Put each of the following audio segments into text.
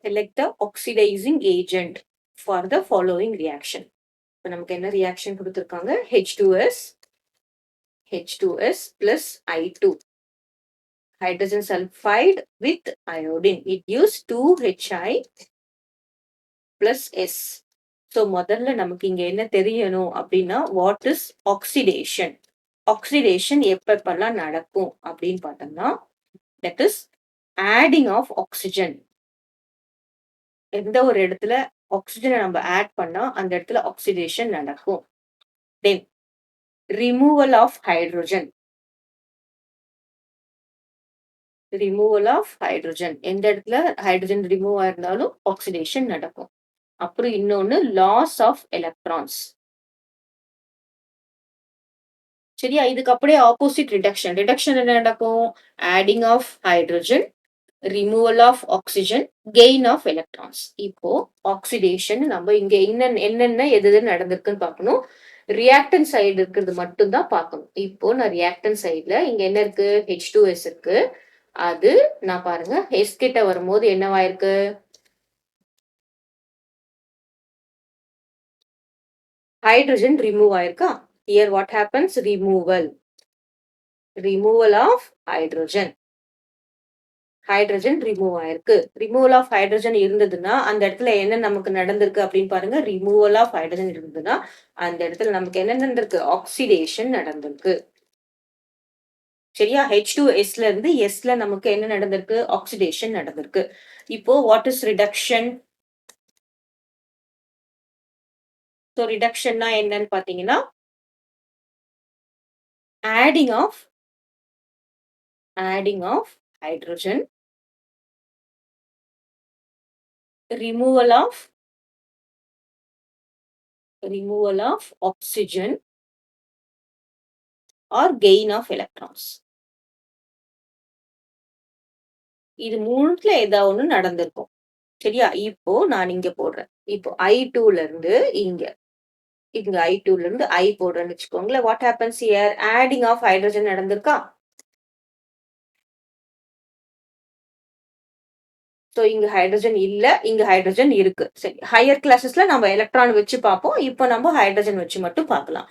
select the oxidizing agent for the following reaction. இப்போ நமக்கு என்ன ரியாக்ஷன் கொடுத்துருக்காங்க? H2S plus I2 hydrogen sulfide with iodine. It gives 2Hi plus S. So முதல்ல நமக்கு இங்க என்ன தெரியணும் அப்படின்னா வாட் இஸ் ஆக்சிடேஷன். ஆக்சிடேஷன் எப்பெல்லாம் நடக்கும் அப்படின்னு பார்த்தோம்னா that is adding of oxygen. எந்த ஒரு இடத்துல ஆக்சிஜனை நம்ம ஆட் பண்ணா அந்த இடத்துல ஆக்சிடேஷன் நடக்கும். Then removal of hydrogen. Removal of hydrogen எந்த இடத்துல ஹைட்ரோஜன் ரிமூவ் ஆயிருந்தாலும் ஆக்சிடேஷன் நடக்கும். அப்புறம் இன்னொன்னு லாஸ் ஆஃப் எலக்ட்ரான்ஸ். சரியா? இதுக்கு அப்படியே ஆப்போசிட் ரிடக்ஷன். ரிடக்ஷன் என்ன நடக்கும்? Adding of hydrogen, removal of oxygen, gain of electrons. இப்போ ஆக்சிடேஷன் நம்ம இங்க என்னென்ன எது நடந்திருக்குன்னு பார்க்கணும். ரியாக்டன் சைடு இருக்கிறது மட்டும் தான் பார்க்கணும். இப்போ நான் ரியாக்டன் சைடுல இங்க என்ன இருக்கு? H2S இருக்கு. அது நான் பாருங்க S கிட்ட வரும்போது என்னவாயிருக்கு? ஹைட்ரோஜன் ரிமூவ் ஆயிருக்கா? Here what happens? Removal of hydrogen. Hydrogen remove ஆயிருக்கு. ரிமூவல் ஆஃப் ஹைட்ரஜன் இருந்ததுன்னா அந்த இடத்துல என்ன நமக்கு நடந்திருக்கு அப்படின்னு பாருங்க. ரிமூவல் ஆஃப் ஹைட்ரஜன் இருந்ததுன்னா அந்த இடத்துல நமக்கு என்ன நடந்திருக்கு? ஆக்சிடேஷன் நடந்திருக்கு. சரியா? H2Sல இருந்து Sல நமக்கு என்ன நடந்திருக்கு? ஆக்சிடேஷன் நடந்திருக்கு. இப்போ வாட் இஸ் ரிடக்ஷன்? ஸோ ரிடக்ஷன்னா என்னன்னு பாத்தீங்கன்னா adding of hydrogen, removal of oxygen or gain of electrons. இது மூணுத்துல ஏதாவது ஒண்ணு நடந்திருக்கும். சரியா? இப்போ நான் இங்க போடுறேன். இப்போ I2ல இருந்து இங்க I2ல இருந்து I போடுறேன்னு வச்சுக்கோங்களேன். What happens here? Adding of hydrogen நடந்திருக்கா? சோ இங்க ஹைட்ரஜன் இல்ல, இங்க ஹைட்ரஜன் இருக்கு. சரி, ஹையர் கிளாஸஸ்ல நம்ம எலக்ட்ரான் வச்சு பார்ப்போம். இப்போ நம்ம ஹைட்ரஜன் வச்சு மட்டும் பார்க்கலாம்.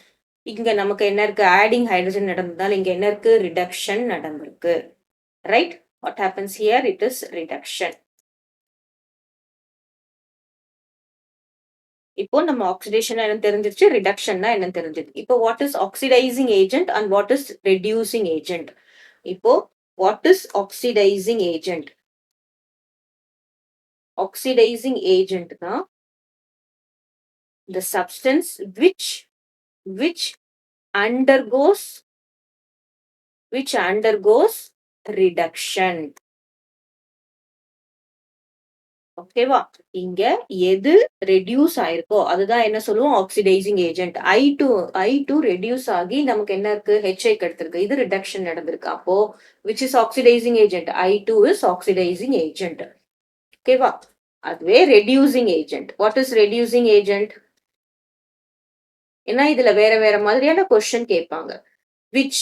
இங்க நமக்கு என்ன இருக்கு? ஆடிங் ஹைட்ரஜன் நடந்ததால இங்க என்ன இருக்கு? ரிடக்ஷன் நடந்திருக்கு. Right? What happens here? It is reduction. இப்போ நம்ம ஆக்சிடேஷன் என்ன தெரிஞ்சிருச்சு, ரிடக்ஷன்னா என்ன தெரிஞ்சது. இப்போ what is oxidising agent and what is reducing agent. இப்போ what is oxidising agent? Oxidising agent தான் the substance which undergoes reduction. ஓகேவா? இங்க எது ரெடியூஸ் ஆயிருக்கோ அதுதான் என்ன சொல்லுவோம்? Oxidising agent. I2 ரெடியூஸ் ஆகி நமக்கு என்ன இருக்கு? HI கிடைத்திருக்கு. இது ரிடக்ஷன் நடந்திருக்கு. அப்போ which is oxidizing agent? I2 is oxidizing agent. ஓகேவா? அதுவே reducing agent. What is reducing agent? ஏன்னா இதுல வேற வேற மாதிரியான கொஸ்டின் கேட்பாங்க. which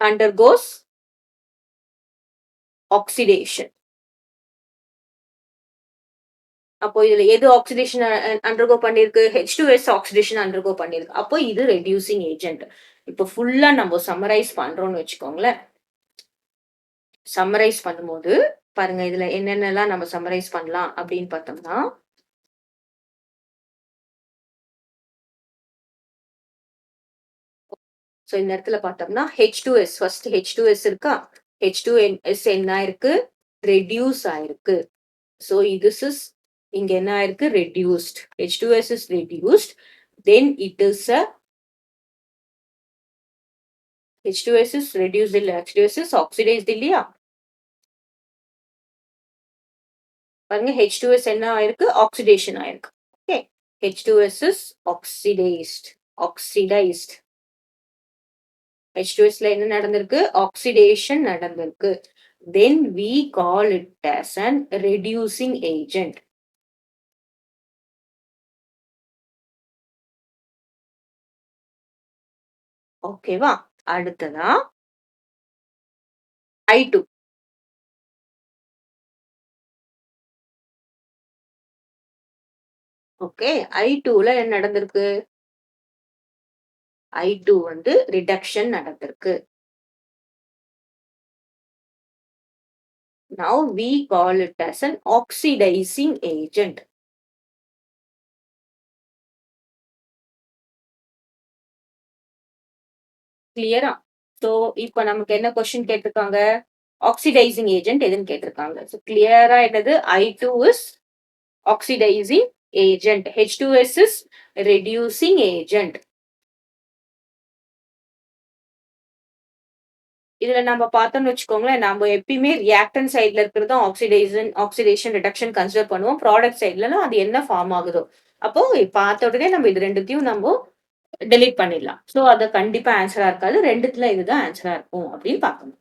undergoes oxidation. அப்போ இதுல எது ஆக்சிடேஷன் அண்டர்கோ பண்ணிருக்கு? H2S ஆக்சிடேஷன் அண்டர்கோ பண்ணிருக்கு. அப்போ இது ரெடியூசிங் ஏஜென்ட். இப்போ ஃபுல்லா நம்ம சம்மரைஸ் பண்றோம்னு வச்சுக்கோங்களேன். சம்மரைஸ் பண்ணும்போது பாருங்க இதுல என்னென்னலாம் நம்ம சம்மரைஸ் பண்ணலாம் அப்படின்னு பார்த்தோம்னா சோ இந்த இடத்துல பார்த்தோம்னா H2S ஃபர்ஸ்ட் H2S இருக்கா? H2S என்ன ஆயிருக்கு? ரெடியூஸ் ஆயிருக்கு. So this is இங்க என்ன ஆயிருக்கு? reduced. H2S is reduced. Then it is a H2S is reduced இல்ல H2S is oxidized இல்லையா? பாருங்க H2S என்ன ஆயிருக்கு? oxidation ஆயிருக்கு. Okay. H2S is oxidized. H2Sல என்ன நடந்திருக்கு? oxidation நடந்திருக்கு. Then we call it as an reducing agent. ஓகேவா? அடுத்ததா I2. ஓகே. I2ல என்ன நடந்திருக்கு? I2 வந்து ரிடக்ஷன் நடந்திருக்கு. Now we call it as an oxidizing agent. கிளியரா? சோ, இப்ப நமக்கு என்ன கொஸ்டின் கேட்டிருக்காங்க? ஆக்ஸிடைசிங் ஏஜென்ட் எதுன்னு கேட்டிருக்காங்க. சோ, கிளியரா என்னது? I2 is oxidising agent. H2S is reducing agent. இதுல நம்ம பார்த்தோம்னு வச்சுக்கோங்களேன், நம்ம எப்பயுமே ரியாக்டன்ட் சைட்ல இருக்கிறது தான் ஆக்சிடேஷன், ரிடக்ஷன் கன்சிடர் பண்ணுவோம். ப்ராடக்ட் சைட்லலாம் அது என்ன ஃபார்ம் ஆகுதோ. அப்போ பார்த்த உடனே நம்ம இது 2த்தையும் நம்ப டெலீட் பண்ணிடலாம். சோ, அது கண்டிப்பா ஆன்ஸரா இருக்காது. 2த்துல இதுதான் ஆன்ஸரா இருக்கும் அப்படின்னு பார்க்கணும்.